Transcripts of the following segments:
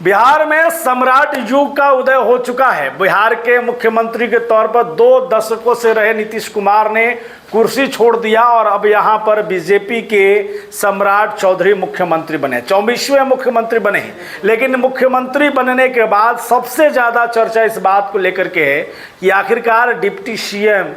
बिहार में सम्राट युग का उदय हो चुका है। बिहार के मुख्यमंत्री के तौर पर 2 दशकों से रहे नीतीश कुमार ने कुर्सी छोड़ दिया और अब यहां पर बीजेपी के सम्राट चौधरी मुख्यमंत्री बने, 24वें मुख्यमंत्री बने हैं। लेकिन मुख्यमंत्री बनने के बाद सबसे ज़्यादा चर्चा इस बात को लेकर के है कि आखिरकार डिप्टी सीएम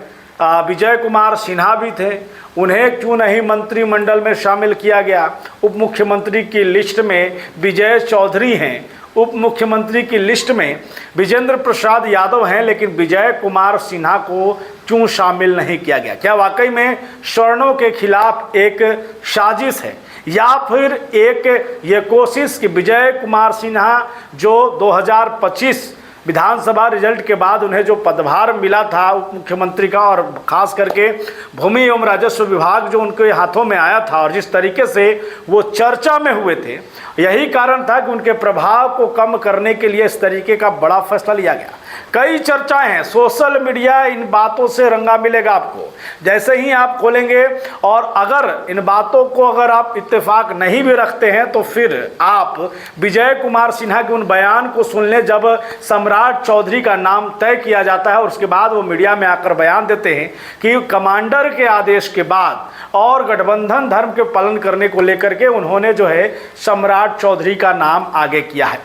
विजय कुमार सिन्हा भी थे, उन्हें क्यों नहीं मंत्रिमंडल में शामिल किया गया। उप मुख्यमंत्री की लिस्ट में विजय चौधरी हैं, उप मुख्यमंत्री की लिस्ट में विजेंद्र प्रसाद यादव हैं, लेकिन विजय कुमार सिन्हा को क्यों शामिल नहीं किया गया। क्या वाकई में सवर्णों के खिलाफ एक साजिश है या फिर एक ये कोशिश कि विजय कुमार सिन्हा जो 2025 विधानसभा रिजल्ट के बाद उन्हें जो पदभार मिला था उप मुख्यमंत्री का, और खास करके भूमि एवं राजस्व विभाग जो उनके हाथों में आया था और जिस तरीके से वो चर्चा में हुए थे, यही कारण था कि उनके प्रभाव को कम करने के लिए इस तरीके का बड़ा फैसला लिया गया। कई चर्चाएं हैं, सोशल मीडिया इन बातों से रंगा मिलेगा आपको जैसे ही आप खोलेंगे। और अगर इन बातों को अगर आप इत्तेफाक नहीं भी रखते हैं तो फिर आप विजय कुमार सिन्हा के उन बयान को सुन लें जब सम्राट चौधरी का नाम तय किया जाता है और उसके बाद वो मीडिया में आकर बयान देते हैं कि कमांडर के आदेश के बाद और गठबंधन धर्म के पालन करने को लेकर के उन्होंने जो है सम्राट चौधरी का नाम आगे किया है।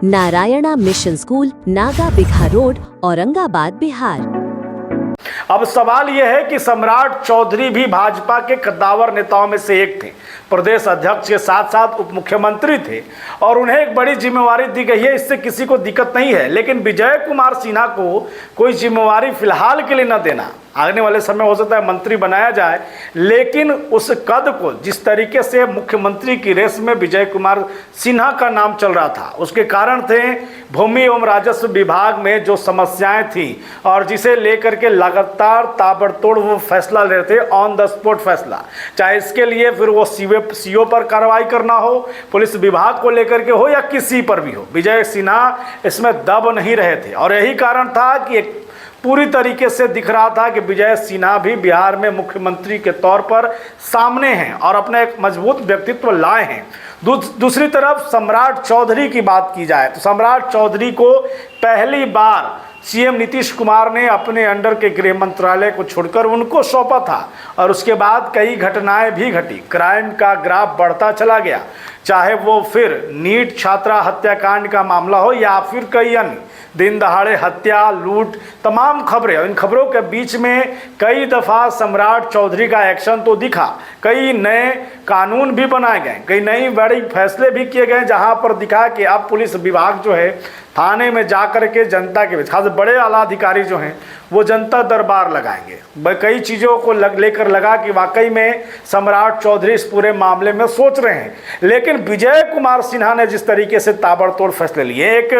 Narayana mission school, Naga bigha road, Aurangabad, Bihar. अब सवाल यह है कि सम्राट चौधरी भी भाजपा के कद्दावर नेताओं में से एक थे, प्रदेश अध्यक्ष के साथ साथ उप मुख्यमंत्री थे और उन्हें एक बड़ी जिम्मेवारी दी गई है, इससे किसी को दिक्कत नहीं है। लेकिन विजय कुमार सिन्हा को कोई जिम्मेवारी फिलहाल के लिए न देना, आने वाले समय हो सकता है मंत्री बनाया जाए, लेकिन उस कद को जिस तरीके से मुख्यमंत्री की रेस में विजय कुमार सिन्हा का नाम चल रहा था, उसके कारण थे भूमि एवं राजस्व विभाग में जो समस्याएं थी और जिसे लेकर के लगातार ताबड़तोड़ वो फैसला ले रहे थे, ऑन द स्पॉट फैसला, चाहे इसके लिए फिर वो सीओ पर कार्रवाई करना हो, पुलिस विभाग को लेकर के हो या किसी पर भी हो, विजय सिन्हा इसमें दब नहीं रहे थे। और यही कारण था कि एक पूरी तरीके से दिख रहा था कि विजय सिन्हा भी बिहार में मुख्यमंत्री के तौर पर सामने हैं और अपना एक मजबूत व्यक्तित्व लाए हैं। दूसरी तरफ सम्राट चौधरी की बात की जाए तो सम्राट चौधरी को पहली बार सीएम नीतीश कुमार ने अपने अंडर के गृह मंत्रालय को छोड़कर उनको सौंपा था और उसके बाद कई घटनाएं भी घटी, क्राइम का ग्राफ बढ़ता चला गया, चाहे वो फिर नीट छात्रा हत्याकांड का मामला हो या फिर कई अन्य दिन दहाड़े हत्या, लूट, तमाम खबरें। इन खबरों के बीच में कई दफ़ा सम्राट चौधरी का एक्शन तो दिखा, कई नए कानून भी बनाए गए, कई नई बड़ी फैसले भी किए गए जहां पर दिखा कि अब पुलिस विभाग जो है थाने में जाकर के जनता के बीच, खास बड़े आला अधिकारी जो हैं वो जनता दरबार लगाएंगे। कई चीज़ों को लेकर लगा कि वाकई में सम्राट चौधरी इस पूरे मामले में सोच रहे हैं। लेकिन विजय कुमार सिन्हा ने जिस तरीके से ताबड़तोड़ फैसले लिए, एक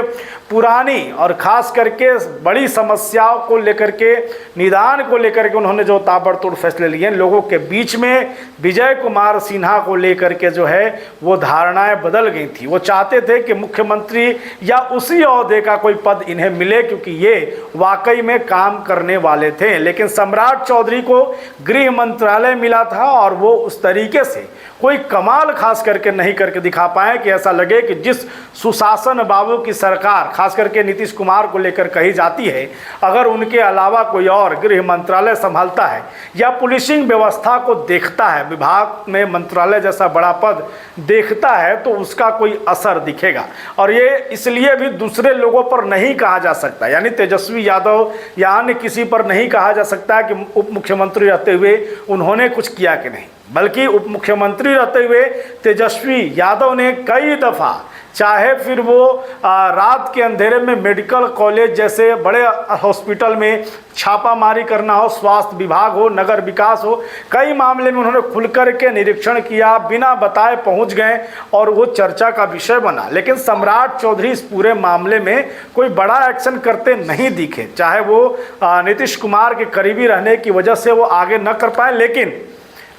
पुरानी और ख़ास करके बड़ी समस्याओं को लेकर के, निदान को लेकर के उन्होंने जो ताबड़तोड़ फैसले लिए, लोगों के बीच में विजय कुमार सिन्हा को लेकर के जो है वो धारणाएं बदल गई थी। वो चाहते थे कि मुख्यमंत्री या उसी ओहदे का कोई पद इन्हें मिले क्योंकि ये वाकई में काम करने वाले थे। लेकिन सम्राट चौधरी को गृह मंत्रालय मिला था और वो उस तरीके से कोई कमाल खास करके नहीं करके दिखा पाए कि ऐसा लगे कि जिस सुशासन बाबू की सरकार खास करके नीतीश कुमार को लेकर कही जाती है, अगर उनके अलावा कोई और गृह मंत्रालय संभालता है या पुलिसिंग व्यवस्था को देखता है, विभाग में मंत्रालय जैसा बड़ा पद देखता है, तो उसका कोई असर दिखेगा। और ये इसलिए भी दूसरे लोगों पर नहीं कहा जा सकता, यानी तेजस्वी यादव या अन्य किसी पर नहीं कहा जा सकता कि उप मुख्यमंत्री रहते हुए उन्होंने कुछ किया कि नहीं, बल्कि उप मुख्यमंत्री रहते हुए तेजस्वी यादव ने कई दफ़ा, चाहे फिर वो रात के अंधेरे में मेडिकल कॉलेज जैसे बड़े हॉस्पिटल में छापामारी करना हो, स्वास्थ्य विभाग हो, नगर विकास हो, कई मामले में उन्होंने खुलकर के निरीक्षण किया, बिना बताए पहुंच गए और वो चर्चा का विषय बना। लेकिन सम्राट चौधरी इस पूरे मामले में कोई बड़ा एक्शन करते नहीं दिखे, चाहे वो नीतीश कुमार के करीबी रहने की वजह से वो आगे न कर पाए। लेकिन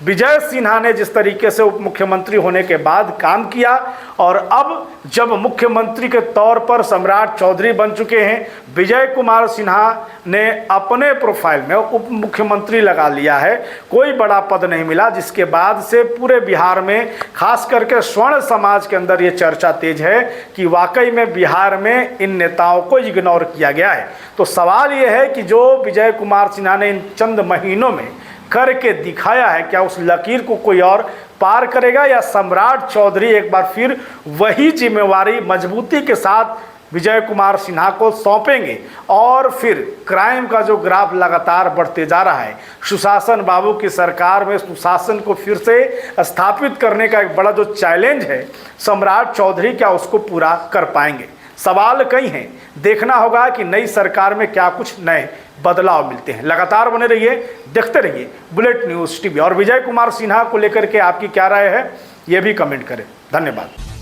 विजय सिन्हा ने जिस तरीके से उप मुख्यमंत्री होने के बाद काम किया और अब जब मुख्यमंत्री के तौर पर सम्राट चौधरी बन चुके हैं, विजय कुमार सिन्हा ने अपने प्रोफाइल में उप मुख्यमंत्री लगा लिया है। कोई बड़ा पद नहीं मिला, जिसके बाद से पूरे बिहार में खास करके स्वर्ण समाज के अंदर ये चर्चा तेज है कि वाकई में बिहार में इन नेताओं को इग्नोर किया गया है। तो सवाल ये है कि जो विजय कुमार सिन्हा ने इन चंद महीनों में करके दिखाया है, क्या उस लकीर को कोई और पार करेगा या सम्राट चौधरी एक बार फिर वही जिम्मेवारी मजबूती के साथ विजय कुमार सिन्हा को सौंपेंगे और फिर क्राइम का जो ग्राफ लगातार बढ़ते जा रहा है, सुशासन बाबू की सरकार में सुशासन को फिर से स्थापित करने का एक बड़ा जो चैलेंज है, सम्राट चौधरी क्या उसको पूरा कर पाएंगे? सवाल कई हैं, देखना होगा कि नई सरकार में क्या कुछ नए बदलाव मिलते हैं। लगातार बने रहिए, देखते रहिए बुलेट न्यूज़ टीवी और विजय कुमार सिन्हा को लेकर के आपकी क्या राय है ये भी कमेंट करें। धन्यवाद।